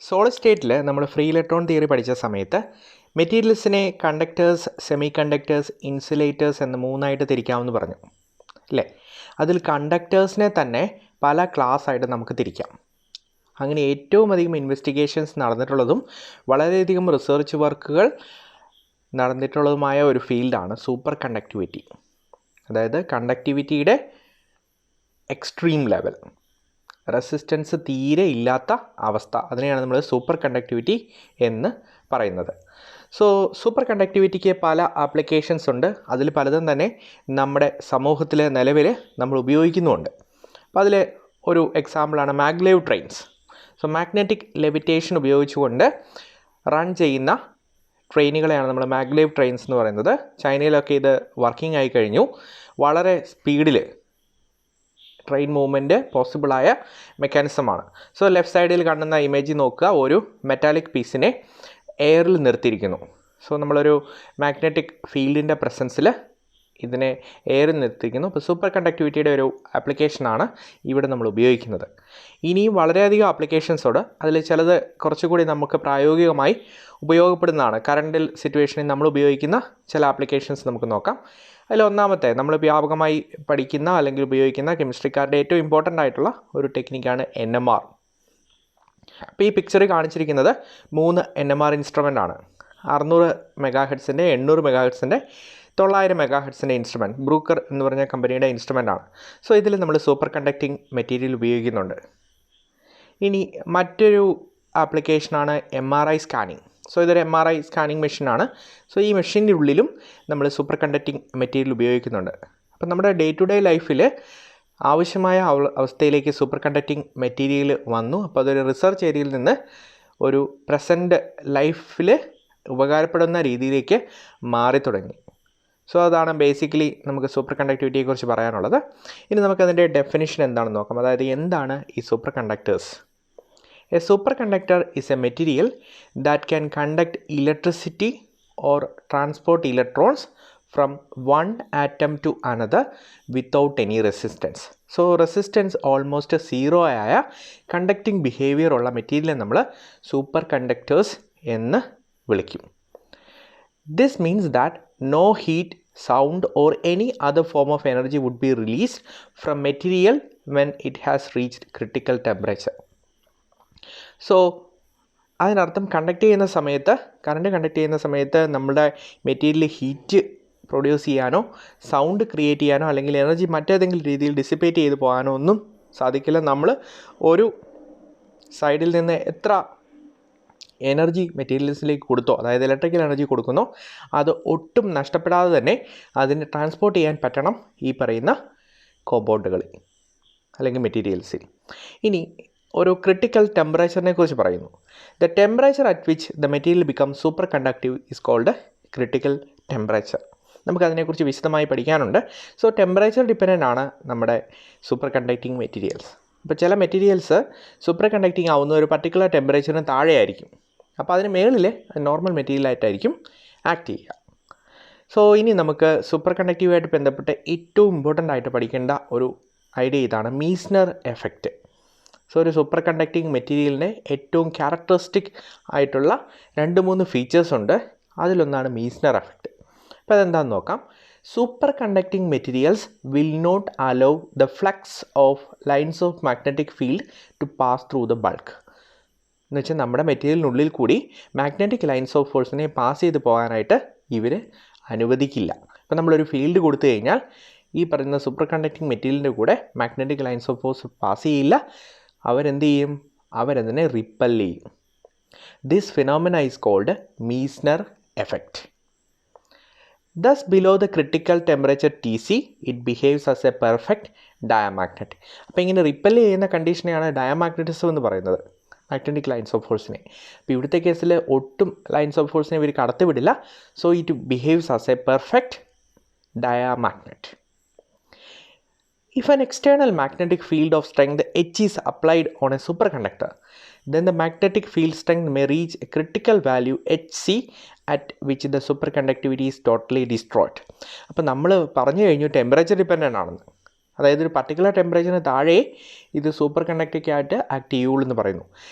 Solid സ്റ്റേറ്റിൽ നമ്മൾ free electron theory പഠിച്ച സമയത്ത് മെറ്റീരിയൽസിനെ കണ്ടക്ടേഴ്സ്, സെമി കണ്ടക്ടേഴ്സ്, ഇൻസുലേറ്റേഴ്സ് എന്ന് മൂന്നായിട്ട് തിരിക്കാമെന്ന് പറഞ്ഞു അല്ലേ. അതിൽ കണ്ടക്ടേഴ്സിനെ തന്നെ പല ക്ലാസ് ആയിട്ട് നമുക്ക് തിരിക്കാം. അങ്ങനെ ഏറ്റവും അധികം ഇൻവെസ്റ്റിഗേഷൻസ് നടന്നിട്ടുള്ളതും വളരെയധികം റിസർച്ച് വർക്കുകൾ നടന്നിട്ടുള്ളതുമായ ഒരു ഫീൽഡാണ് സൂപ്പർ കണ്ടക്ടിവിറ്റി. അതായത് കണ്ടക്ടിവിറ്റിയുടെ എക്സ്ട്രീം ലെവൽ, റെസിസ്റ്റൻസ് തീരെ ഇല്ലാത്ത അവസ്ഥ, അതിനെയാണ് നമ്മൾ സൂപ്പർ കണ്ടക്ടിവിറ്റി എന്ന് പറയുന്നത്. സൂപ്പർ കണ്ടക്ടിവിറ്റിക്ക് പല ആപ്ലിക്കേഷൻസ് ഉണ്ട്. അതിൽ പലതും തന്നെ നമ്മുടെ സമൂഹത്തിൽ നിലവിൽ നമ്മൾ ഉപയോഗിക്കുന്നുമുണ്ട്. അപ്പോൾ അതിൽ ഒരു എക്സാമ്പിളാണ് മാഗ്ലേവ് ട്രെയിൻസ്. മാഗ്നറ്റിക് ലെവിറ്റേഷൻ ഉപയോഗിച്ചുകൊണ്ട് റൺ ചെയ്യുന്ന ട്രെയിനുകളെയാണ് നമ്മൾ മാഗ്ലേവ് ട്രെയിൻസ് എന്ന് പറയുന്നത്. ചൈനയിലൊക്കെ ഇത് വർക്കിംഗ് ആയി കഴിഞ്ഞു. വളരെ സ്പീഡിൽ ട്രെയിൻ മൂവ്മെൻറ്റ് പോസിബിളായ മെക്കാനിസമാണ്. ലെഫ്റ്റ് സൈഡിൽ കാണുന്ന ഇമേജ് നോക്കുക. ഒരു മെറ്റാലിക് പീസിനെ എയറിൽ നിർത്തിയിരിക്കുന്നു. നമ്മളൊരു മാഗ്നറ്റിക് ഫീൽഡിൻ്റെ പ്രസൻസിൽ ഇതിനെ എയറിൽ നിർത്തിയിരിക്കുന്നു. അപ്പോൾ സൂപ്പർ കണ്ടക്ടിവിറ്റിയുടെ ഒരു ആപ്ലിക്കേഷനാണ് ഇവിടെ നമ്മൾ ഉപയോഗിക്കുന്നത്. ഇനിയും വളരെയധികം ആപ്ലിക്കേഷൻസോട്, അതിൽ ചിലത് കുറച്ചുകൂടി നമുക്ക് പ്രായോഗികമായി ഉപയോഗപ്പെടുന്നതാണ്. കറണ്ട് സിറ്റുവേഷനിൽ നമ്മൾ ഉപയോഗിക്കുന്ന ചില ആപ്ലിക്കേഷൻസ് നമുക്ക് നോക്കാം. അതിൽ ഒന്നാമത്തെ നമ്മൾ വ്യാപകമായി പഠിക്കുന്ന അല്ലെങ്കിൽ ഉപയോഗിക്കുന്ന കെമിസ്ട്രിക്കാരുടെ ഏറ്റവും ഇമ്പോർട്ടൻ്റ് ആയിട്ടുള്ള ഒരു ടെക്നിക്കാണ് NMR. അപ്പോൾ ഈ പിക്ചറിൽ കാണിച്ചിരിക്കുന്നത് 3 NMR ഇൻസ്ട്രുമെൻ്റ് ആണ്. 600 മെഗാഹെർട്സിൻ്റെ, 800 മെഗാഹെർട്സിൻ്റെ, 900 മെഗാഹെർട്സിൻ്റെ ഇൻസ്ട്രുമെൻറ്റ്. ബ്രൂക്കർ എന്ന് പറഞ്ഞ കമ്പനിയുടെ ഇൻസ്ട്രുമെൻ്റ് ആണ്. ഇതിൽ നമ്മൾ സൂപ്പർ കണ്ടക്റ്റിംഗ് മെറ്റീരിയൽ ഉപയോഗിക്കുന്നുണ്ട്. ഇനി മറ്റൊരു ആപ്ലിക്കേഷനാണ് MRI സ്കാനിങ്. ഇതൊരു MRI സ്കാനിങ് മെഷീനാണ്. ഈ മെഷീൻ്റെ ഉള്ളിലും നമ്മൾ സൂപ്പർ കണ്ടക്റ്റിംഗ് മെറ്റീരിയൽ ഉപയോഗിക്കുന്നുണ്ട്. അപ്പം നമ്മുടെ ഡേ ടു ഡേ ലൈഫിൽ ആവശ്യമായ അവസ്ഥയിലേക്ക് സൂപ്പർ കണ്ടക്റ്റിംഗ് മെറ്റീരിയൽ വന്നു. അപ്പോൾ അതൊരു റിസർച്ച് ഏരിയയിൽ നിന്ന് ഒരു പ്രസൻറ്റ് ലൈഫിൽ ഉപകാരപ്പെടുന്ന രീതിയിലേക്ക് മാറി തുടങ്ങി. അതാണ് ബേസിക്കലി നമുക്ക് സൂപ്പർ കണ്ടക്ടിവിറ്റിയെക്കുറിച്ച് പറയാനുള്ളത്. ഇനി നമുക്കതിൻ്റെ ഡെഫിനിഷൻ എന്താണെന്ന് നോക്കാം. അതായത് എന്താണ് ഈ super conductors? A superconductor is a material that can conduct electricity or transport electrons from one atom to another without any resistance. Resistance almost zero ആയ കണ്ടക്റ്റിംഗ് ബിഹേവിയർ ഉള്ള മെറ്റീരിയൽ നമ്മൾ സൂപ്പർ കണ്ടക്ടേഴ്സ് എന്ന് വിളിക്കും. This means that no heat, sound or any other form of energy would be released from material when it has reached critical temperature. അതിനർത്ഥം current conduct ചെയ്യുന്ന സമയത്ത് നമ്മുടെ material heat produce ചെയ്യാനോ sound create ചെയ്യാനോ അല്ലെങ്കിൽ energy മറ്റേതെങ്കിലും രീതിയിൽ dissipate ചെയ്ത് പോകാനോ ഒന്നും സാധിക്കില്ല. നമ്മൾ ഒരു സൈഡിൽ നിന്ന് എത്ര എനർജി മെറ്റീരിയൽസിലേക്ക് കൊടുത്തോ, അതായത് ഇലക്ട്രിക്കൽ എനർജി കൊടുക്കുന്നോ, അത് ഒട്ടും നഷ്ടപ്പെടാതെ തന്നെ അതിനെ ട്രാൻസ്പോർട്ട് ചെയ്യാൻ പറ്റണം ഈ പറയുന്ന കോമ്പൗണ്ടുകളിൽ അല്ലെങ്കിൽ മെറ്റീരിയൽസിൽ. ഇനി ഒരു ക്രിട്ടിക്കൽ ടെമ്പറേച്ചറിനെ കുറിച്ച് പറയുന്നു. The temperature at which the material become super conductive is called critical temperature. നമുക്കതിനെക്കുറിച്ച് വിശദമായി പഠിക്കാനുണ്ട്. ടെമ്പറേച്ചർ ഡിപ്പെൻഡൻ്റ് ആണ് നമ്മുടെ സൂപ്പർ കണ്ടക്റ്റിംഗ് മെറ്റീരിയൽസ്. ഇപ്പോൾ ചില മെറ്റീരിയൽസ് സൂപ്പർ കണ്ടക്റ്റിംഗ് ആവുന്ന ഒരു പർട്ടിക്കുലർ ടെമ്പറേച്ചറിന് താഴെയായിരിക്കും. അപ്പോൾ അതിന് മുകളിൽ നോർമൽ മെറ്റീരിയലായിട്ടായിരിക്കും ആക്ട് ചെയ്യുക. ഇനി നമുക്ക് സൂപ്പർ കണ്ടക്റ്റീവായിട്ട് ബന്ധപ്പെട്ട് ഏറ്റവും ഇമ്പോർട്ടൻ്റ് ആയിട്ട് പഠിക്കേണ്ട ഒരു ഐഡിയ ഇതാണ്, മീസ്നർ എഫക്റ്റ്. ഒരു സൂപ്പർ കണ്ടക്റ്റിംഗ് മെറ്റീരിയലിന് ഏറ്റവും ക്യാരക്ടറിസ്റ്റിക് ആയിട്ടുള്ള 2-3 ഫീച്ചേഴ്സ് ഉണ്ട്. അതിലൊന്നാണ് മീസ്നർ എഫക്റ്റ്. അപ്പോൾ അതെന്താണെന്ന് നോക്കാം. Super conducting materials will not allow the flux of lines of magnetic field to pass through the bulk. എന്ന് വെച്ചാൽ നമ്മുടെ മെറ്റീരിയലിനുള്ളിൽ കൂടി മാഗ്നറ്റിക് ലൈൻസ് ഓഫ് ഫോഴ്സിനെ പാസ് ചെയ്ത് പോകാനായിട്ട് ഇവർ അനുവദിക്കില്ല. ഇപ്പോൾ നമ്മളൊരു ഫീൽഡ് കൊടുത്തു കഴിഞ്ഞാൽ ഈ പറയുന്ന സൂപ്പർ കണ്ടക്റ്റിംഗ് മെറ്റീരിയലിൻ്റെ കൂടെ magnetic lines of force pass ചെയ്യില്ല. അവരെന്ത് ചെയ്യും? അവരതിനെ റിപ്പൽ ചെയ്യും. This phenomena is called Meissner effect. Thus below the critical temperature Tc it behaves as a perfect diamagnet. അപ്പോൾ ഇങ്ങനെ റിപ്പൽ ചെയ്യുന്ന കണ്ടീഷനെയാണ് ഡയമagnetism എന്ന് പറയുന്നത്, മാഗ്നറ്റിക് ലൈൻസ് ഓഫ് ഫോഴ്സിനെ. അപ്പോൾ ഇവിടുത്തെ കേസിൽ ഒട്ടും ലൈൻസ് ഓഫ് ഫോഴ്സിനെ ഇവർ കടത്തിവിടില്ല. It behaves as a perfect diamagnet. If an external magnetic field of strength H is applied on a superconductor, then the magnetic field strength may reach a critical value Hc at which the superconductivity is totally destroyed. അപ്പോൾ നമ്മൾ പറഞ്ഞു കഴിഞ്ഞു temperature dependent ആണെന്ന്. അതായത് ഒരു particular ടെമ്പറേച്ചറിന് താഴെ ഇത് super conducting ആയിട്ട് ആക്ട് ചെയ്യുള്ളൂ എന്ന് പറയുന്നു.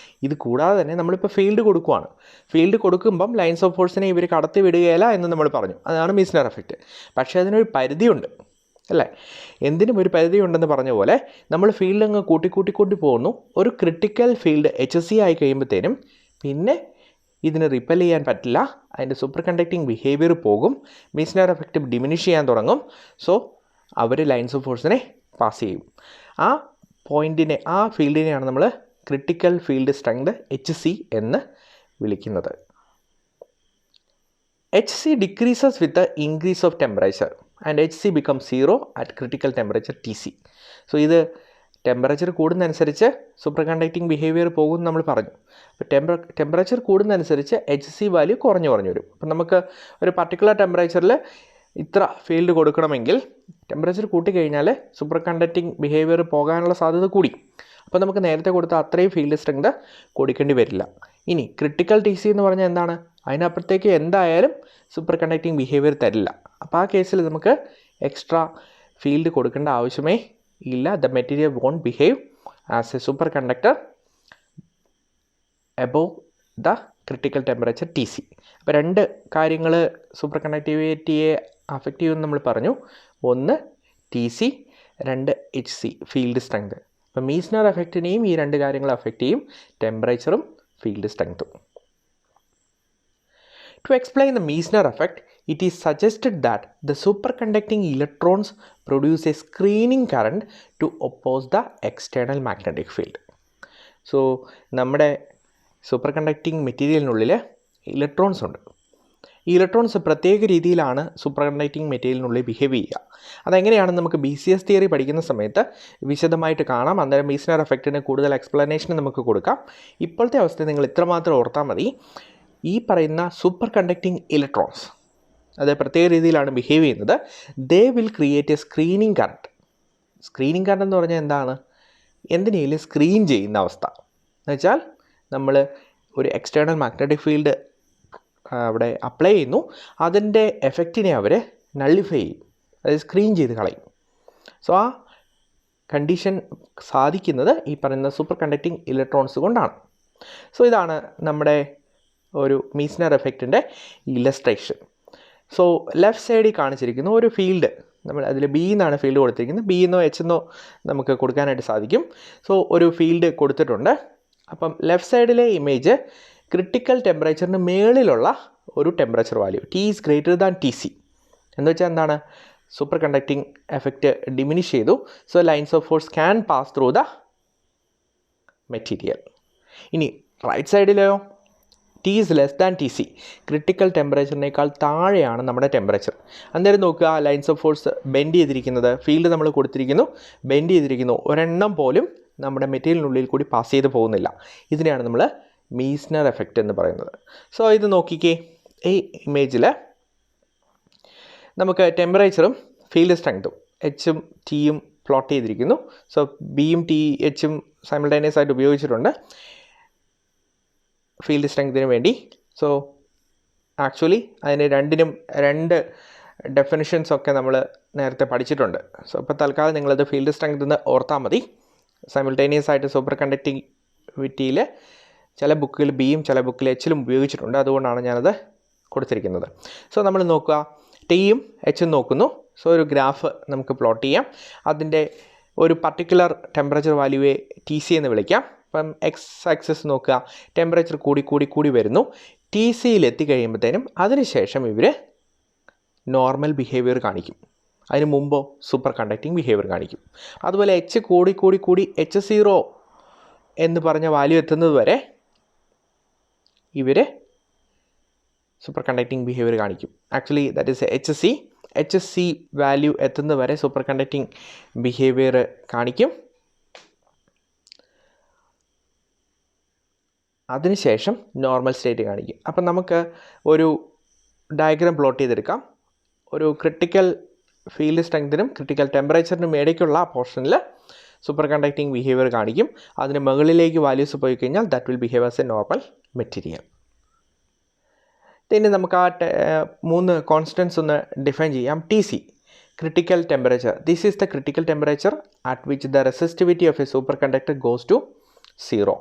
ഇത് കൂടാതെ തന്നെ നമ്മളിപ്പോൾ ഫീൽഡ് കൊടുക്കുകയാണ്. ഫീൽഡ് കൊടുക്കുമ്പം ലൈൻസ് ഓഫ് ഫോഴ്സിനെ ഇവർ കടത്തി വിടുകയില്ല എന്ന് നമ്മൾ പറഞ്ഞു. അതാണ് മീസ്നർ എഫക്റ്റ്. പക്ഷേ അതിനൊരു പരിധിയുണ്ട് അല്ലേ? എന്തിനും ഒരു പരിധി ഉണ്ടെന്ന് പറഞ്ഞ പോലെ നമ്മൾ ഫീൽഡ് അങ്ങ് കൂട്ടി പോകുന്നു. ഒരു ക്രിട്ടിക്കൽ ഫീൽഡ് HC ആയി കഴിയുമ്പോഴത്തേനും പിന്നെ ഇതിന് റിപ്പൽ ചെയ്യാൻ പറ്റില്ല. അതിൻ്റെ സൂപ്പർ കണ്ടക്റ്റിംഗ് ബിഹേവിയർ പോകും. മീസ്നർ എഫക്റ്റ് ഡിമിനിഷ് ചെയ്യാൻ തുടങ്ങും. സോ അവർ ലൈൻസ് ഓഫ് ഫോഴ്സിനെ പാസ് ചെയ്യും. ആ പോയിൻറ്റിനെ, ആ ഫീൽഡിനെയാണ് നമ്മൾ ക്രിട്ടിക്കൽ ഫീൽഡ് സ്ട്രെങ്ത് HC എന്ന് വിളിക്കുന്നത്. HC decreases with the increase of temperature and HC becomes 0 at critical temperature TC. So ഇത് ടെമ്പറേച്ചർ കൂടുന്നതനുസരിച്ച് സൂപ്പർ കണ്ടക്റ്റിംഗ് ബിഹേവിയർ പോകും നമ്മൾ പറഞ്ഞു. അപ്പോൾ ടെമ്പറേച്ചർ കൂടുന്നതനുസരിച്ച് HC വാല്യൂ കുറഞ്ഞു വരും. അപ്പം നമുക്ക് ഒരു പർട്ടിക്കുലർ ടെമ്പറേച്ചറിൽ ഇത്ര ഫീൽഡ് കൊടുക്കണമെങ്കിൽ ടെമ്പറേച്ചർ കൂട്ടിക്കഴിഞ്ഞാൽ സൂപ്പർ കണ്ടക്റ്റിംഗ് ബിഹേവിയർ പോകാനുള്ള സാധ്യത കൂടി. അപ്പോൾ നമുക്ക് നേരത്തെ കൊടുത്ത അത്രയും ഫീൽഡ് സ്ട്രെങ്ത് കൊടുക്കേണ്ടി വരില്ല. ഇനി ക്രിട്ടിക്കൽ TC എന്ന് പറഞ്ഞാൽ എന്താണ്? അതിനപ്പുറത്തേക്ക് എന്തായാലും സൂപ്പർ കണ്ടക്റ്റിംഗ് ബിഹേവിയർ തരില്ല. അപ്പോൾ ആ കേസിൽ നമുക്ക് എക്സ്ട്രാ ഫീൽഡ് കൊടുക്കേണ്ട ആവശ്യമേ ഇല്ല. The material won't behave as a super conductor above the critical temperature TC. അപ്പോൾ രണ്ട് കാര്യങ്ങൾ സൂപ്പർ കണ്ടക്ടിവിറ്റിയെ അഫക്റ്റ് ചെയ്യുമെന്ന് നമ്മൾ പറഞ്ഞു. ഒന്ന് TC, രണ്ട് HC ഫീൽഡ് സ്ട്രെങ്ത്. അപ്പോൾ മീസ്നർ എഫക്റ്റിനെയും ഈ രണ്ട് കാര്യങ്ങൾ അഫക്റ്റ് ചെയ്യും, ടെമ്പറേച്ചറും field സ്ട്രെങ്ത്തും. To explain the Meissner effect, it is suggested that the superconducting electrons produce a screening current to oppose the external magnetic field. So, നമ്മുടെ സൂപ്പർ കണ്ടക്റ്റിംഗ് മെറ്റീരിയലിനുള്ളിൽ ഇലക്ട്രോൺസ് ഉണ്ട്. ഈ electrons പ്രത്യേക രീതിയിലാണ് സൂപ്പർ കണ്ടക്റ്റിംഗ് മെറ്റീരിയലിനുള്ളിൽ ബിഹേവ് ചെയ്യുക. അതെങ്ങനെയാണെന്ന് നമുക്ക് BCS theory പഠിക്കുന്ന സമയത്ത് വിശദമായിട്ട് കാണാം. അന്നേരം മീസ്നർ എഫക്റ്റിന് കൂടുതൽ എക്സ്പ്ലനേഷൻ നമുക്ക് കൊടുക്കാം. ഇപ്പോഴത്തെ അവസ്ഥ നിങ്ങൾ ഇത്രമാത്രം ഓർത്താൽ മതി. ഈ പറയുന്ന സൂപ്പർ കണ്ടക്റ്റിംഗ് ഇലക്ട്രോൺസ് അത് പ്രത്യേക രീതിയിലാണ് ബിഹേവ് ചെയ്യുന്നത്. They will create A screening current. Screening current എന്ന് പറഞ്ഞാൽ എന്താണ്? എന്തിനേലും സ്ക്രീൻ ചെയ്യുന്ന അവസ്ഥ എന്നുവെച്ചാൽ നമ്മൾ ഒരു എക്സ്റ്റേണൽ മാഗ്നറ്റിക് ഫീൽഡ് അവിടെ അപ്ലൈ ചെയ്യുന്നു, അതിൻ്റെ എഫക്റ്റിനെ അവർ നള്ളിഫൈ ചെയ്യും, അതായത് സ്ക്രീൻ ചെയ്ത് കളയും. സോ ആ കണ്ടീഷൻ സാധിക്കുന്നത് ഈ പറയുന്ന സൂപ്പർ കണ്ടക്റ്റിംഗ് ഇലക്ട്രോൺസ് കൊണ്ടാണ്. സോ ഇതാണ് നമ്മുടെ ഒരു മീസ്നർ എഫക്റ്റിൻ്റെ ഇല്ലസ്ട്രേഷൻ. സോ ലെഫ്റ്റ് സൈഡിൽ കാണിച്ചിരിക്കുന്ന ഒരു ഫീൽഡ്, നമ്മൾ അതിൽ B എന്നാണ് ഫീൽഡ് കൊടുത്തിരിക്കുന്നത്. B എന്നോ H എന്നോ നമുക്ക് കൊടുക്കാനായിട്ട് സാധിക്കും. സോ ഒരു ഫീൽഡ് കൊടുത്തിട്ടുണ്ട്. അപ്പം ലെഫ്റ്റ് സൈഡിലെ ഇമേജ് ക്രിട്ടിക്കൽ ടെമ്പറേച്ചറിന് മേളിലുള്ള ഒരു temperature value T is greater than TC എന്ന് വെച്ചാൽ എന്താണ്? സൂപ്പർ കണ്ടക്റ്റിംഗ് എഫക്റ്റ് ഡിമിനിഷ് ചെയ്തു. So lines of force can pass through the material. ഇനി റൈറ്റ് സൈഡിലെയോ T is less than TC, critical ടെമ്പറേച്ചറിനേക്കാൾ താഴെയാണ് നമ്മുടെ ടെമ്പറേച്ചർ. അന്നേരം നോക്കുക, ലൈൻസ് ഓഫ് ഫോഴ്സ് ബെൻഡ് ചെയ്തിരിക്കുന്നത്, ഫീൽഡ് നമ്മൾ കൊടുത്തിരിക്കുന്നു, ബെൻഡ് ചെയ്തിരിക്കുന്നു, ഒരെണ്ണം പോലും നമ്മുടെ മെറ്റീരിയലിനുള്ളിൽ കൂടി പാസ് ചെയ്ത് പോകുന്നില്ല. ഇതിനെയാണ് നമ്മൾ മീസ്നർ എഫക്റ്റ് എന്ന് പറയുന്നത്. സോ ഇത് നോക്കിക്കേ, ഈ ഇമേജിൽ നമുക്ക് ടെമ്പറേച്ചറും ഫീൽഡ് സ്ട്രെങ്ത്തും Hഉം Tയും പ്ലോട്ട് ചെയ്തിരിക്കുന്നു. സോ Bയും Hഉം സൈമിൾട്ടേനിയസ് ആയിട്ട് ഉപയോഗിച്ചിട്ടുണ്ട് ഫീൽഡ് സ്ട്രെങ്തിന് വേണ്ടി. സോ ആക്ച്വലി അതിന് രണ്ടിനും രണ്ട് ഡെഫിനിഷൻസൊക്കെ നമ്മൾ നേരത്തെ പഠിച്ചിട്ടുണ്ട്. സോ ഇപ്പോൾ തൽക്കാലം നിങ്ങളത് ഫീൽഡ് സ്ട്രെങ്ത് എന്ന് ഓർത്താൽ മതി. സൈമിൾട്ടേനിയസ് ആയിട്ട് സൂപ്പർ കണ്ടക്ടിവിറ്റിയിൽ ചില ബുക്കിൽ Bയും ചില ബുക്കിൽ Hലും ഉപയോഗിച്ചിട്ടുണ്ട്. അതുകൊണ്ടാണ് ഞാനത് കൊടുത്തിരിക്കുന്നത്. സോ നമ്മൾ നോക്കുക, Tയും Hയും നോക്കുന്നു. സോ ഒരു ഗ്രാഫ് നമുക്ക് പ്ലോട്ട് ചെയ്യാം. അതിൻ്റെ ഒരു പർട്ടിക്കുലർ ടെമ്പറേച്ചർ വാല്യൂവെ TC എന്ന് വിളിക്കാം. അപ്പം എക്സ് ആക്സിസ് നോക്കുക, ടെമ്പറേച്ചർ കൂടി വരുന്നു. TCയിൽ എത്തിക്കഴിയുമ്പോഴത്തേനും അതിനുശേഷം ഇവർ നോർമൽ ബിഹേവിയർ കാണിക്കും. അതിന് മുമ്പോ സൂപ്പർ കണ്ടക്റ്റിംഗ് ബിഹേവിയർ കാണിക്കും. അതുപോലെ H കൂടി H0 എന്ന് പറഞ്ഞ വാല്യൂ എത്തുന്നത് വരെ ഇവർ സൂപ്പർ കണ്ടക്റ്റിംഗ് ബിഹേവിയർ കാണിക്കും. Actually that is HC value എത്തുന്നത് വരെ സൂപ്പർ കണ്ടക്റ്റിംഗ് ബിഹേവിയർ കാണിക്കും. അതിനുശേഷം നോർമൽ സ്റ്റേറ്റ് കാണിക്കും. അപ്പം നമുക്ക് ഒരു ഡയഗ്രാം പ്ലോട്ട് ചെയ്തെടുക്കാം. ഒരു ക്രിട്ടിക്കൽ ഫീൽഡ് സ്ട്രെങ്തിനും ക്രിട്ടിക്കൽ ടെമ്പറേച്ചറിനും ഇടയ്ക്കുള്ള പോർഷനിൽ സൂപ്പർ കണ്ടക്റ്റിംഗ് ബിഹേവിയർ കാണിക്കും. അതിന് മുകളിലേക്ക് വാല്യൂസ് പോയി കഴിഞ്ഞാൽ that will behave as a normal material. ഇനി നമുക്ക് ആ 3 കോൺസ്റ്റൻസ് ഒന്ന് ഡിഫൈൻ ചെയ്യാം. TC critical temperature. This is the critical temperature at which the resistivity of a superconductor goes to 0.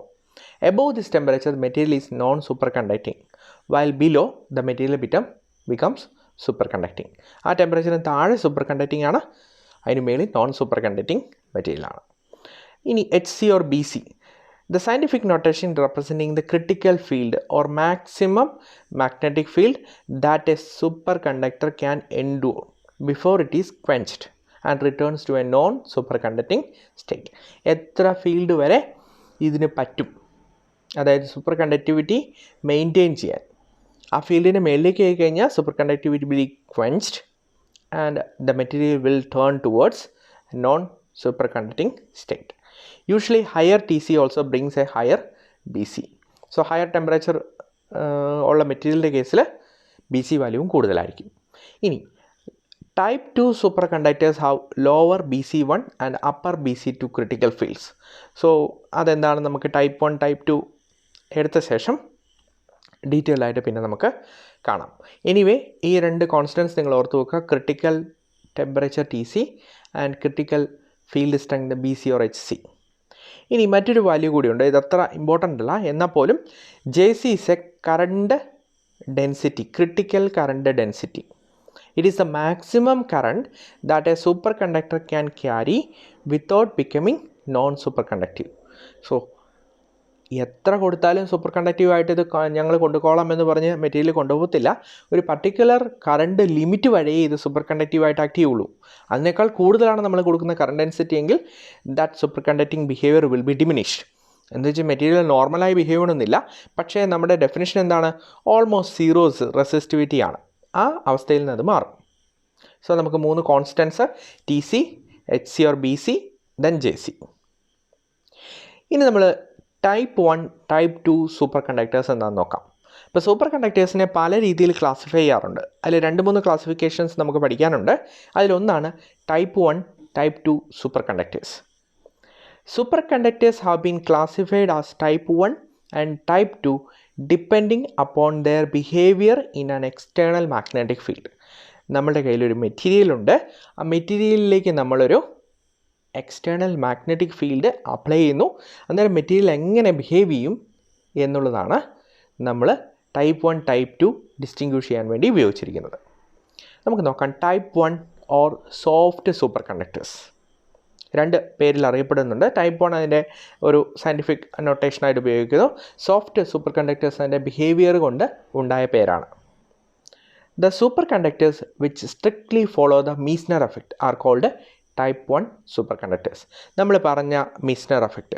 Above this temperature, the material is non-superconducting, while below the material becomes superconducting. ആ ടെമ്പറേച്ചറിന് താഴെ superconducting ആണ്, അതിന് മേളിൽ non superconducting മെറ്റീരിയലാണ്. ഇനി HC or BC, the scientific notation representing the critical field or maximum magnetic field that a superconductor can endure before it is quenched and returns to a non-superconducting state. എത്ര field വരെ ഇതിന് പറ്റും, അതായത് super conductivity maintain ചെയ്യാൻ. ആ ഫീൽഡിൻ്റെ മേളിലേക്ക് ആയി കഴിഞ്ഞാൽ super conductivity will quenched and the material will turn towards non super conducting state. Usually higher TC also brings a higher BC. So higher temperature ഉള്ള മെറ്റീരിയലിൻ്റെ കേസിൽ BC വാല്യൂവും കൂടുതലായിരിക്കും. ഇനി Type 2 superconductors have lower BC1 and upper BC2 critical fields. So അതെന്താണ് നമുക്ക് type 1 type 2 എടുത്ത ശേഷം detail ആയിട്ട് പിന്നെ നമുക്ക് കാണാം. എനിവേ ഈ രണ്ട് കോൺസ്റ്റൻസ് നിങ്ങൾ ഓർത്ത് വെക്കുക, critical temperature TC and critical field strength BC or HC. ഇനി മറ്റൊരു വാല്യൂ കൂടിയുണ്ട്, ഇത് അത്ര ഇമ്പോർട്ടൻ്റ് അല്ല, എന്നാൽ പോലും JC is a current density, critical current density. It is the maximum current that a superconductor can carry without becoming non-superconductive. So എത്ര കൊടുത്താലും സൂപ്പർ കണ്ടക്റ്റീവായിട്ട് ഇത് ഞങ്ങൾ കൊണ്ടുപോകാം എന്ന് പറഞ്ഞ് മെറ്റീരിയൽ കൊണ്ടുപോകത്തില്ല. ഒരു പർട്ടിക്കുലർ കറണ്ട് ലിമിറ്റ് വരെ ഇത് സൂപ്പർ കണ്ടക്റ്റീവായിട്ട് ആക്ട് ചെയ്യുള്ളൂ. അതിനേക്കാൾ കൂടുതലാണ് നമ്മൾ കൊടുക്കുന്ന കറണ്ട് ഡെൻസിറ്റി എങ്കിൽ that super conducting behaviour will be diminished. എന്ന് വെച്ചാൽ മെറ്റീരിയൽ നോർമലായി ബിഹേവ് ചെയ്യണമെന്നില്ല, പക്ഷേ നമ്മുടെ ഡെഫിനിഷൻ എന്താണ്, ഓൾമോസ്റ്റ് സീറോസ് റെസിസ്റ്റിവിറ്റിയാണ്. ആ അവസ്ഥയിൽ നിന്ന് അത് മാറും. സോ നമുക്ക് 3 constants TC, HC or BC, then JC. ഇനി നമ്മൾ ടൈപ്പ് 1 ടൈപ്പ് 2 സൂപ്പർ കണ്ടക്ടേഴ്സ് എന്താണെന്ന് നോക്കാം. ഇപ്പോൾ സൂപ്പർ കണ്ടക്ടേഴ്സിനെ പല രീതിയിൽ ക്ലാസിഫൈ ചെയ്യാറുണ്ട്. അതിൽ 2-3 ക്ലാസിഫിക്കേഷൻസ് നമുക്ക് പഠിക്കാനുണ്ട്. അതിലൊന്നാണ് type 1 type 2 super conductors. Super conductors have been classified as type 1 and type 2 depending upon their behaviour in an external magnetic field. നമ്മുടെ കയ്യിലൊരു മെറ്റീരിയലുണ്ട്, ആ മെറ്റീരിയലിലേക്ക് നമ്മളൊരു എക്സ്റ്റേണൽ മാഗ്നറ്റിക് ഫീൽഡ് അപ്ലൈ ചെയ്യുന്നു. അന്നേരം മെറ്റീരിയൽ എങ്ങനെ ബിഹേവ് ചെയ്യും എന്നുള്ളതാണ് നമ്മൾ ടൈപ്പ് 1 ടൈപ്പ് 2 ഡിസ്റ്റിങ്ക്വിഷ് ചെയ്യാൻ വേണ്ടി ഉപയോഗിച്ചിരിക്കുന്നത്. നമുക്ക് നോക്കാം. Type 1 or soft super conductors 2 പേരിൽ അറിയപ്പെടുന്നുണ്ട്. ടൈപ്പ് 1 അതിൻ്റെ ഒരു സയൻറ്റിഫിക് നൊട്ടേഷനായിട്ട് ഉപയോഗിക്കുന്നു. സോഫ്റ്റ് സൂപ്പർ കണ്ടക്ടേഴ്സ് അതിൻ്റെ ബിഹേവിയർ കൊണ്ട് ഉണ്ടായ പേരാണ്. The superconductors which strictly follow the Meissner effect are called type 1 superconductors. നമ്മൾ പറഞ്ഞ മീസ്നർ എഫക്റ്റ്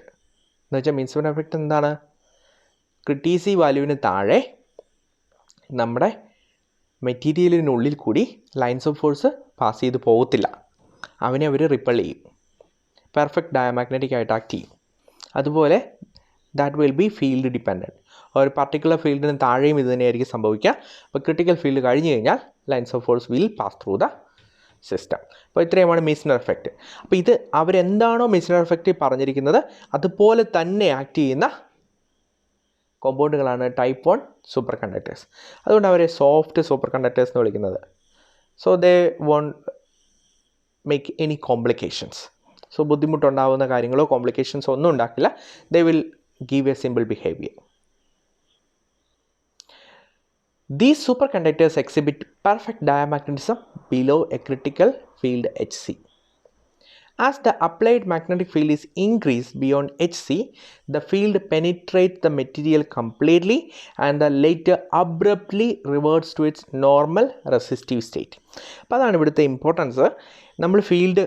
എന്ന് വെച്ചാൽ മീസ്നർ എഫക്റ്റ് എന്താണ്, TC വാല്യൂവിന് താഴെ നമ്മുടെ മെറ്റീരിയലിനുള്ളിൽ കൂടി ലൈൻസ് ഓഫ് ഫോഴ്സ് പാസ് ചെയ്ത് പോകത്തില്ല, അവനെ അവർ റിപ്പൾ ചെയ്യും, പെർഫെക്റ്റ് ഡയമാഗ്നറ്റിക് ആയിട്ട് ആക്ട് ചെയ്യും. അതുപോലെ that will be field dependent. ഒരു പർട്ടിക്കുലർ ഫീൽഡിന് താഴെയും ഇത് തന്നെയായിരിക്കും സംഭവിക്കുക. അപ്പോൾ ക്രിട്ടിക്കൽ ഫീൽഡ് കഴിഞ്ഞ് കഴിഞ്ഞാൽ lines of force will pass through the system. അപ്പോൾ ഇത്രയുമാണ് മീസ്നർ എഫക്റ്റ്. അപ്പോൾ ഇത് അവരെന്താണോ മീസ്നർ എഫക്റ്റ് പറഞ്ഞിരിക്കുന്നത് അതുപോലെ തന്നെ ആക്ട് ചെയ്യുന്ന കോമ്പൗണ്ടുകളാണ് ടൈപ്പ് 1 സൂപ്പർ കണ്ടക്ടേഴ്സ്. അതുകൊണ്ട് അവരെ സോഫ്റ്റ് സൂപ്പർ കണ്ടക്ടേഴ്സ് എന്ന് വിളിക്കുന്നത്. So they won't make any complications. So ബുദ്ധിമുട്ടുണ്ടാകുന്ന കാര്യങ്ങളോ കോംപ്ലിക്കേഷൻസോ ഒന്നും ഉണ്ടാക്കില്ല. They will give a simple behaviour. These superconductors exhibit perfect diamagnetism below a critical field HC. As the applied magnetic field is increased beyond HC, the field penetrates the material completely and the later abruptly reverts to its normal resistive state. അപ്പോൾ അതാണ് ഇവിടുത്തെ importance. നമ്മൾ field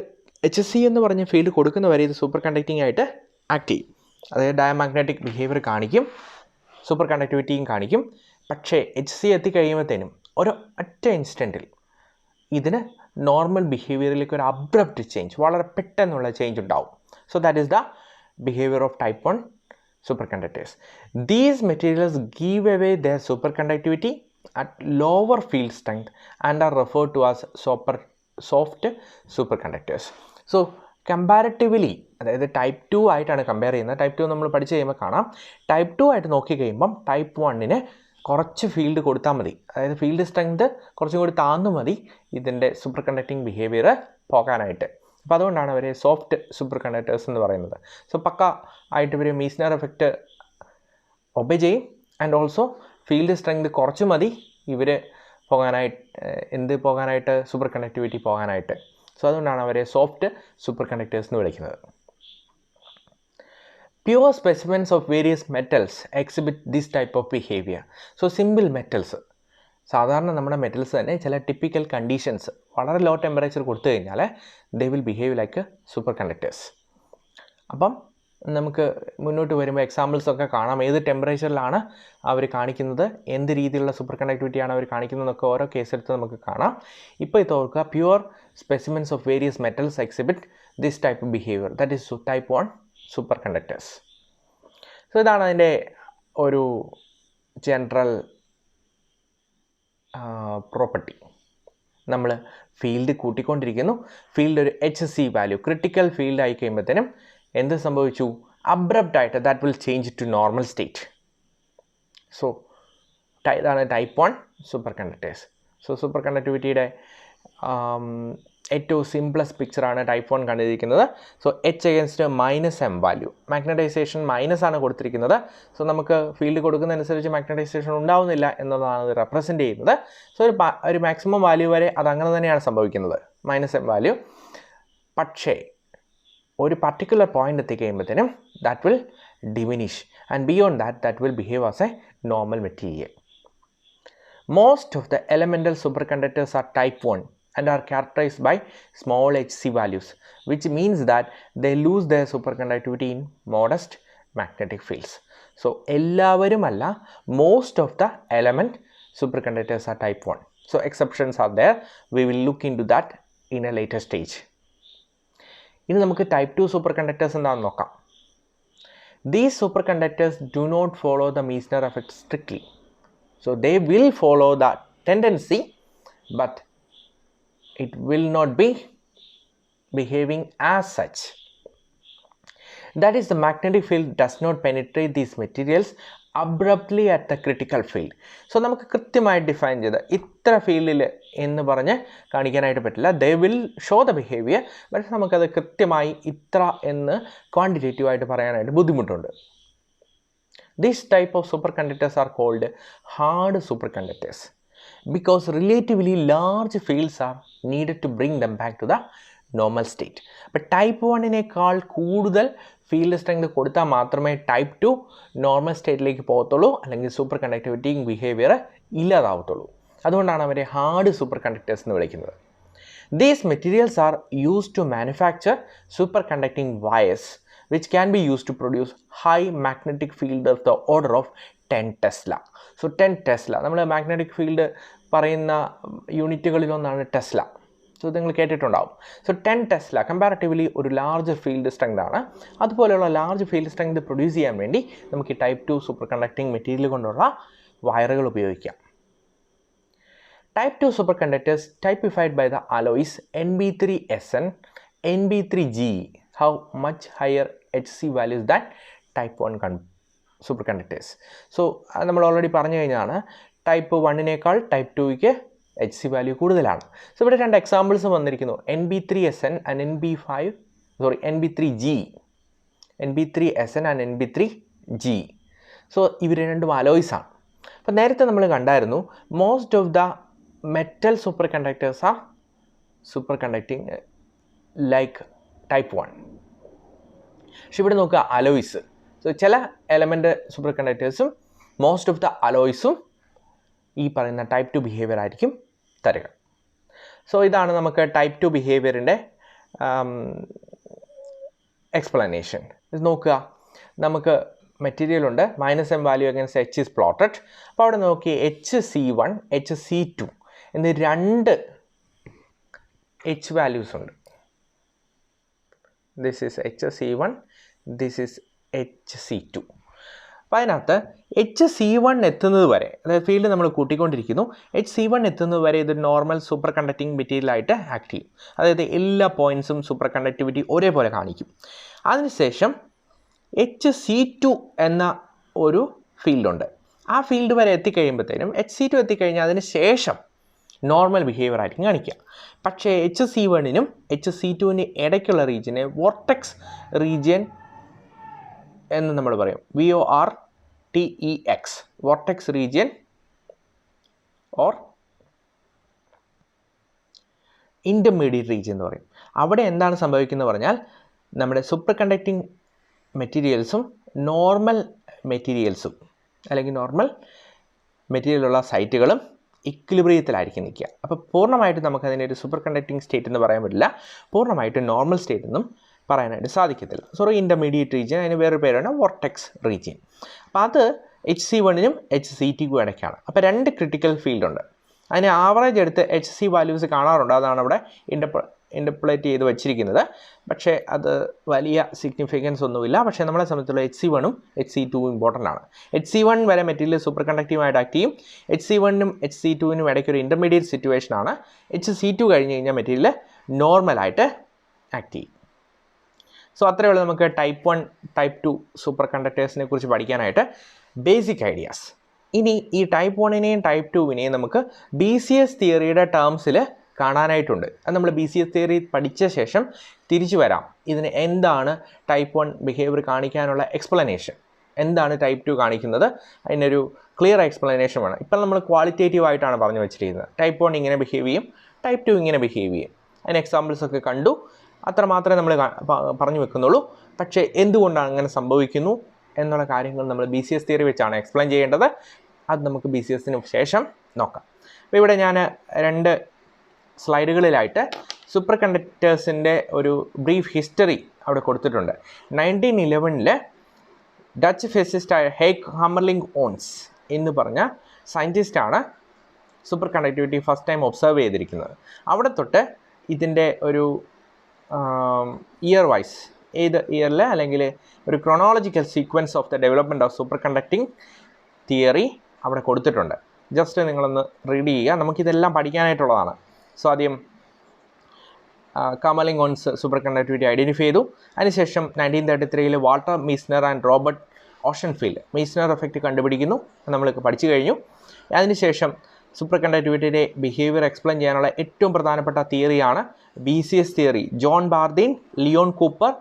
HC എന്ന് പറഞ്ഞ field കൊടുക്കുന്നവരെ ഇത് super conducting ആയിട്ട് act ചെയ്യും. അതായത് ഡയമാഗ്നറ്റിക് ബിഹേവിയർ കാണിക്കും, സൂപ്പർ കണ്ടക്ടിവിറ്റിയും കാണിക്കും. പക്ഷേ HC എത്തിക്കഴിയുമ്പോഴത്തേനും ഒറ്റ ഇൻസ്റ്റൻറ്റിൽ ഇതിന് നോർമൽ ബിഹേവിയറിലേക്ക് ഒരു അബ്രപ്റ്റ് ചേഞ്ച്, വളരെ പെട്ടെന്നുള്ള ചേഞ്ച് ഉണ്ടാവും. So that is the behaviour of type 1 super conductors. These materials give away their super conductivity at lower field strength and are referred to as soft super conductors. So comparatively, അതായത് type 2 ആയിട്ടാണ് compare ചെയ്യുന്നത്. Type 2 നമ്മൾ പഠിച്ച് കഴിയുമ്പോൾ കാണാം. Type 2 ആയിട്ട് നോക്കി കഴിയുമ്പം ടൈപ്പ് 1-ന് കുറച്ച് ഫീൽഡ് കൊടുത്താൽ മതി, അതായത് ഫീൽഡ് സ്ട്രെങ്ത് കുറച്ചും കൂടി താന്നു മതി ഇതിൻ്റെ സൂപ്പർ കണ്ടക്റ്റിംഗ് ബിഹേവിയർ പോകാനായിട്ട്. അപ്പോൾ അതുകൊണ്ടാണ് അവർ സോഫ്റ്റ് സൂപ്പർ കണ്ടക്ടേഴ്സ് എന്ന് പറയുന്നത്. സോ പക്ക ആയിട്ട് ഇവർ മീസ്നർ എഫക്റ്റ് ഒബേ ചെയ്യും, ആൻഡ് ഓൾസോ ഫീൽഡ് സ്ട്രെങ്ത് കുറച്ച് മതി ഇവർ പോകാനായിട്ട് സൂപ്പർ കണ്ടക്ടിവിറ്റി പോകാനായിട്ട്. സോ അതുകൊണ്ടാണ് അവരെ സോഫ്റ്റ് സൂപ്പർ കണ്ടക്ടേഴ്സ് എന്ന് വിളിക്കുന്നത്. Pure specimens of various metals exhibit this type of behavior. So simple metals, സാധാരണ നമ്മുടെ മെറ്റൽസ് തന്നെ ചില ടിപ്പിക്കൽ കണ്ടീഷൻസ് വളരെ ലോ ടെമ്പറേച്ചർ കൊടുത്തു കഴിഞ്ഞാൽ they will behave like super conductors. അപ്പം നമുക്ക് മുന്നോട്ട് വരുമ്പോൾ എക്സാമ്പിൾസൊക്കെ കാണാം, ഏത് ടെമ്പറേച്ചറിലാണ് അവർ കാണിക്കുന്നത്, എന്ത് രീതിയിലുള്ള സൂപ്പർ കണ്ടക്ടിവിറ്റിയാണ് അവർ കാണിക്കുന്നതെന്നൊക്കെ ഓരോ കേസ് എടുത്ത് നമുക്ക് കാണാം. ഇപ്പോൾ ഇത് ഓർക്കുക, pure specimens of various metals exhibit this type of behaviour, that is type 1 super conductors. So ഇതാണ് അതിൻ്റെ ഒരു ജനറൽ പ്രോപ്പർട്ടി. നമ്മൾ ഫീൽഡ് കൂട്ടിക്കൊണ്ടിരിക്കുന്നു, ഫീൽഡ് ഒരു HC വാല്യൂ ക്രിട്ടിക്കൽ ഫീൽഡ് ആയി കഴിയുമ്പോഴത്തേനും എന്ത് സംഭവിച്ചു, അബ്രപ്റ്റായിട്ട് that will change to normal state. So ഇതാണ് type 1 super conductors. So super കണ്ടക്ടിവിറ്റിയുടെ ഏറ്റവും സിംപ്ലസ്റ്റ് പിക്ചറാണ് ടൈപ്പ് 1 കണ്ടിരിക്കുന്നത്. So H against -m value, magnetization minus ആണ് കൊടുത്തിരിക്കുന്നത്. സോ നമുക്ക് ഫീൽഡ് കൊടുക്കുന്നതനുസരിച്ച് മാഗ്നറ്റൈസേഷൻ ഉണ്ടാവുന്നില്ല എന്നതാണ് ഇത് റെപ്രസെൻറ്റ് ചെയ്യുന്നത്. സോ ഒരു മാക്സിമം വാല്യൂ വരെ അതങ്ങനെ തന്നെയാണ് സംഭവിക്കുന്നത്, -m വാല്യൂ. പക്ഷേ ഒരു പർട്ടിക്കുലർ പോയിന്റ് എത്തിക്കഴിയുമ്പോഴത്തേനും that will diminish, and beyond that will behave as a normal material. Most of the elemental super conductors are type 1 and are characterized by small HC values, which means that they lose their superconductivity in modest magnetic fields. So എല്ലാവരുമല്ല, most of the element superconductors are type 1. So exceptions are there, we will look into that in a later stage. ഇനി നമുക്ക് type 2 superconductors എന്താണെന്ന് നോക്കാം. These superconductors do not follow the Meissner effect strictly. So they will follow the tendency, but it will not be behaving as such. That is, the magnetic field does not penetrate these materials abruptly at the critical field. So നമുക്ക് കൃത്യമായി define ചെയ്ത് ഇത്ര ഫീൽഡിൽ എന്ന് പറഞ്ഞ് കാണിക്കാനായിട്ട് പറ്റില്ല. they will show the behavior, but നമുക്കത് കൃത്യമായി ഇത്ര എന്ന് ക്വാണ്ടിറ്റേറ്റീവായിട്ട് പറയാനായിട്ട് ബുദ്ധിമുട്ടുണ്ട്. This type of superconductors are called hard superconductors, because relatively large fields are needed to bring them back to the normal state. But type 1-നേക്കാൾ കൂടുതൽ ഫീൽഡ് സ്ട്രെങ്ത് കൊടുത്താൽ മാത്രമേ type 2 normal സ്റ്റേറ്റിലേക്ക് പോകത്തുള്ളൂ, അല്ലെങ്കിൽ സൂപ്പർ കണ്ടക്ടിവിറ്റി ബിഹേവിയർ ഇല്ലാതാവത്തുള്ളൂ. അതുകൊണ്ടാണ് അവരെ hard super conductors എന്ന് വിളിക്കുന്നത്. These materials are used to manufacture superconducting wires, which can be used to produce high magnetic field of the order of 10 Tesla. So 10 Tesla നമ്മൾ magnetic field പറയുന്ന യൂണിറ്റുകളിലൊന്നാണ് Tesla. So നിങ്ങൾ കേട്ടിട്ടുണ്ടാവും. So 10 Tesla comparatively ഒരു large field strength ആണ്. അതുപോലെയുള്ള large field strength produce ചെയ്യാൻ വേണ്ടി നമുക്ക് ടൈപ്പ് 2 സൂപ്പർ കണ്ടക്ടിങ് മെറ്റീരിയൽ കൊണ്ടുള്ള വയറുകൾ ഉപയോഗിക്കാം. Type 2 superconductors typified by the alloys Nb3Sn, Nb3Ge have much higher HC values than type 1 superconductors. So നമ്മൾ ഓൾറെഡി പറഞ്ഞു കഴിഞ്ഞാണ് ടൈപ്പ് 1-നേക്കാൾ ടൈപ്പ് 2ക്ക് HC വാല്യൂ കൂടുതലാണ്. സോ ഇവിടെ രണ്ട് എക്സാമ്പിൾസ് വന്നിരിക്കുന്നു, Nb3Sn and Nb3Ge, Nb3Sn and Nb3Ge. So ഇവർ രണ്ടും alloys ആണ്. അപ്പോൾ നേരത്തെ നമ്മൾ കണ്ടായിരുന്നു most of the metal superconductors are superconducting like type 1. പക്ഷെ ഇവിടെ നോക്കുക അലോയ്സ്. സോ ചില എലമെൻ്റ് സൂപ്പർ കണ്ടക്ടേഴ്സും മോസ്റ്റ് ഓഫ് ദ അലോയ്സും ഈ പറയുന്ന ടൈപ്പ് 2 ബിഹേവിയർ ആയിരിക്കും തരിക. സോ ഇതാണ് നമുക്ക് ടൈപ്പ് 2 ബിഹേവിയറിൻ്റെ എക്സ്പ്ലനേഷൻ. ഇത് നോക്കുക, നമുക്ക് മെറ്റീരിയൽ ഉണ്ട്, -m value against H is plotted. അപ്പോൾ അവിടെ നോക്കി HC1, HC2 എന്നീ രണ്ട് H വാല്യൂസ് ഉണ്ട്. This is HC1, this is HC2. അപ്പോൾ അതിനകത്ത് HC1 എത്തുന്നത് വരെ, അതായത് ഫീൽഡ് നമ്മൾ കൂട്ടിക്കൊണ്ടിരിക്കുന്നു, HC1 എത്തുന്നത് വരെ ഇത് നോർമൽ സൂപ്പർ കണ്ടക്ടിങ് മെറ്റീരിയലായിട്ട് ആക്ട് ചെയ്യും. അതായത് എല്ലാ പോയിൻറ്റ്സും സൂപ്പർ കണ്ടക്ടിവിറ്റി ഒരേപോലെ കാണിക്കും. അതിനുശേഷം HC2 എന്ന ഒരു ഫീൽഡുണ്ട്. ആ ഫീൽഡ് വരെ എത്തിക്കഴിയുമ്പോഴത്തേനും HC2 എത്തിക്കഴിഞ്ഞാൽ അതിന് ശേഷം നോർമൽ ബിഹേവിയർ ആയിരിക്കും കാണിക്കുക. പക്ഷേ HC1നും HC2നും ഇടയ്ക്കുള്ള റീജിയനെ വോർട്ടെക്സ് റീജിയൻ എന്ന് നമ്മൾ പറയും. VORTEX vortex region or intermediate region എന്ന് പറയും. അവിടെ എന്താണ് സംഭവിക്കുന്നത് പറഞ്ഞാൽ നമ്മുടെ സൂപ്പർ കണ്ടക്റ്റിംഗ് മെറ്റീരിയൽസും നോർമൽ മെറ്റീരിയൽസും അല്ലെങ്കിൽ നോർമൽ മെറ്റീരിയലുള്ള സൈറ്റുകളും ഇക്വിലിബ്രിയത്തിലായിരിക്കും നിൽക്കുക. അപ്പോൾ പൂർണ്ണമായിട്ട് നമുക്കതിനെ ഒരു സൂപ്പർ കണ്ടക്റ്റിംഗ് സ്റ്റേറ്റ് എന്ന് പറയാൻ പറ്റില്ല, പൂർണ്ണമായിട്ട് നോർമൽ സ്റ്റേറ്റ് എന്നും പറയാനായിട്ട് സാധിക്കത്തില്ല. സോ ഇൻ്റർമീഡിയറ്റ് റീജിയൻ, അതിന് വേറൊരു പേരാണ് വോർട്ടെക്സ് റീജിയൻ. അപ്പോൾ അത് HC1നും HC2ക്കും ഇടയ്ക്കാണ്. അപ്പോൾ 2 ക്രിട്ടിക്കൽ ഫീൽഡ് ഉണ്ട്. അതിന് ആവറേജ് എടുത്ത് HC വാല്യൂസ് കാണാറുണ്ട്, അതാണ് അവിടെ ഇൻ്റർപ്ലേറ്റ് ചെയ്ത് വെച്ചിരിക്കുന്നത്. പക്ഷേ അത് വലിയ സിഗ്നിഫിക്കൻസ് ഒന്നുമില്ല. പക്ഷേ നമ്മളെ സംബന്ധിച്ചുള്ള HC1ഉം HC2ഉം ഇമ്പോർട്ടൻ്റ് ആണ്. HC1 വരെ മെറ്റീരിയൽ സൂപ്പർ കണ്ടക്റ്റീവായിട്ട് ആക്ട് ചെയ്യും. HC1നും HC2നും ഇടയ്ക്കൊരു ഇൻ്റർമീഡിയറ്റ് സിറ്റുവേഷൻ ആണ്. HC2 കഴിഞ്ഞ് കഴിഞ്ഞാൽ മെറ്റീരിയൽ നോർമലായിട്ട് ആക്ട് ചെയ്യും. സോ അത്രയേ ഉള്ളൂ നമുക്ക് ടൈപ്പ് 1 ടൈപ്പ് 2 സൂപ്പർ കണ്ടക്ടേഴ്സിനെ കുറിച്ച് പഠിക്കാനായിട്ട് ബേസിക് ഐഡിയാസ്. ഇനി ഈ ടൈപ്പ് 1നെയും ടൈപ്പ് 2വിനെയും നമുക്ക് BCS തിയറിയുടെ ടേംസിൽ കാണാനായിട്ടുണ്ട്. അത് നമ്മൾ BCS തിയറി പഠിച്ച ശേഷം തിരിച്ചു വരാം. ഇതിന് എന്താണ് ടൈപ്പ് 1 ബിഹേവിയർ കാണിക്കാനുള്ള എക്സ്പ്ലനേഷൻ, എന്താണ് ടൈപ്പ് 2 കാണിക്കുന്നത്, അതിനൊരു ക്ലിയർ എക്സ്പ്ലനേഷൻ വേണം. ഇപ്പം നമ്മൾ ക്വാളിറ്റേറ്റീവ് ആയിട്ടാണ് പറഞ്ഞു വെച്ചിരിക്കുന്നത്. ടൈപ്പ് 1 ഇങ്ങനെ ബിഹേവ് ചെയ്യും, ടൈപ്പ് 2 ഇങ്ങനെ ബിഹേവ് ചെയ്യും. അതിന് എക്സാമ്പിൾസൊക്കെ കണ്ടു, അത്ര മാത്രമേ നമ്മൾ പറഞ്ഞു വെക്കുന്നുള്ളൂ. പക്ഷേ എന്തുകൊണ്ടാണ് അങ്ങനെ സംഭവിക്കുന്നു എന്നുള്ള കാര്യങ്ങൾ നമ്മൾ BCS തിയറി വെച്ചാണ് എക്സ്പ്ലെയിൻ ചെയ്യേണ്ടത്. അത് നമുക്ക് BCSന് ശേഷം നോക്കാം. അപ്പോൾ ഇവിടെ ഞാൻ 2 സ്ലൈഡുകളിലായിട്ട് സൂപ്പർ കണ്ടക്ടേഴ്സിൻ്റെ ഒരു ബ്രീഫ് ഹിസ്റ്ററി അവിടെ കൊടുത്തിട്ടുണ്ട്. 1911 ഡച്ച് ഫിസിസ്റ്റായ ഹേക്ക് ഹാമർലിംഗ് ഓൺസ് എന്ന് പറഞ്ഞ സയൻറ്റിസ്റ്റാണ് super conductivity first time observe ചെയ്തിരിക്കുന്നത്. അവിടെ തൊട്ട് ഇതിൻ്റെ ഒരു ഇയർ വൈസ്, ഏത് ഇയറിൽ അല്ലെങ്കിൽ ഒരു chronological sequence of the development of super conducting theory അവിടെ കൊടുത്തിട്ടുണ്ട്. ജസ്റ്റ് നിങ്ങളൊന്ന് റീഡ് ചെയ്യുക, നമുക്കിതെല്ലാം പഠിക്കാനായിട്ടുള്ളതാണ്. സോ ആദ്യം Kamerlingh Onnes super conductivity identify ചെയ്തു. അതിനുശേഷം 1933 Walter Meissner and Robert Ochsenfeld Meissner effect കണ്ടുപിടിക്കുന്നു, നമ്മളൊക്കെ പഠിച്ചു കഴിഞ്ഞു. അതിനുശേഷം സൂപ്പർ കണ്ടക്ടിവിറ്റിയുടെ ബിഹേവിയർ എക്സ്പ്ലെയിൻ ചെയ്യാനുള്ള ഏറ്റവും പ്രധാനപ്പെട്ട തിയറിയാണ് BCS theory. John Bardeen, Leon Cooper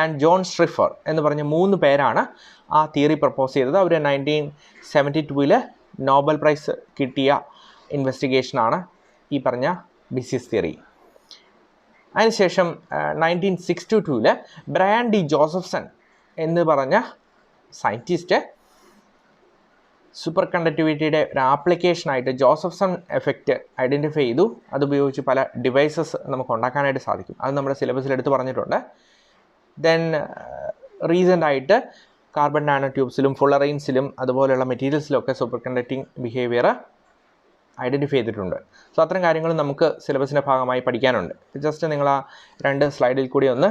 and John Schrieffer എന്ന് പറഞ്ഞ 3 പേരാണ് ആ തിയറി പ്രപ്പോസ് ചെയ്തത്. അവർ 1972 നോബൽ പ്രൈസ് കിട്ടിയ ഇൻവെസ്റ്റിഗേഷനാണ് ഈ പറഞ്ഞ BCS തിയറി. അതിനുശേഷം 1962 ബ്രയാൻ ഡി ജോസഫ്സൺ എന്ന് പറഞ്ഞ സയൻറ്റിസ്റ്റ് സൂപ്പർ കണ്ടക്ടിവിറ്റിയുടെ ഒരു ആപ്ലിക്കേഷനായിട്ട് ജോസഫ്സൺ എഫക്റ്റ് ഐഡൻറ്റിഫൈ ചെയ്തു. അതുപയോഗിച്ച് പല ഡിവൈസസ് നമുക്ക് ഉണ്ടാക്കാനായിട്ട് സാധിക്കും. അത് നമ്മുടെ സിലബസിൽ എടുത്ത് പറഞ്ഞിട്ടുണ്ട്. ദെൻ റീസെൻ്റായിട്ട് കാർബൺ നാനോ ട്യൂബ്സിലും ഫുള്ളറൈൻസിലും അതുപോലെയുള്ള മെറ്റീരിയൽസിലൊക്കെ സൂപ്പർ കണ്ടക്റ്റിംഗ് ബിഹേവിയർ ഐഡൻറ്റിഫൈ ചെയ്തിട്ടുണ്ട്. സോ അത്തരം കാര്യങ്ങൾ നമുക്ക് സിലബസിൻ്റെ ഭാഗമായി പഠിക്കാനുണ്ട്. ജസ്റ്റ് നിങ്ങൾ ആ 2 സ്ലൈഡിൽ കൂടി ഒന്ന്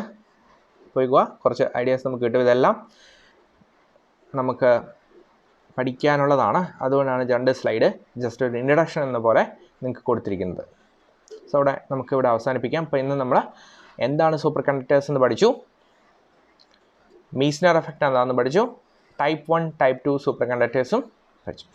പോയിക്കുക, കുറച്ച് ഐഡിയാസ് നമുക്ക് കിട്ടും. ഇതെല്ലാം നമുക്ക് പഠിക്കാനുള്ളതാണ്. അതുകൊണ്ടാണ് 2 സ്ലൈഡ് ജസ്റ്റ് ഒരു ഇൻട്രഡക്ഷൻ എന്ന പോലെ നിങ്ങൾക്ക് കൊടുത്തിരിക്കുന്നത്. സോ അവിടെ നമുക്കിവിടെ അവസാനിപ്പിക്കാം. അപ്പോൾ ഇന്ന് നമ്മൾ എന്താണ് സൂപ്പർ കണ്ടക്ടേഴ്സ് എന്ന് പഠിച്ചു, മീസ്നർ എഫക്റ്റ് എന്താണെന്ന് പഠിച്ചു, ടൈപ്പ് 1 ടൈപ്പ് 2 സൂപ്പർ കണ്ടക്ടേഴ്സും പഠിച്ചു.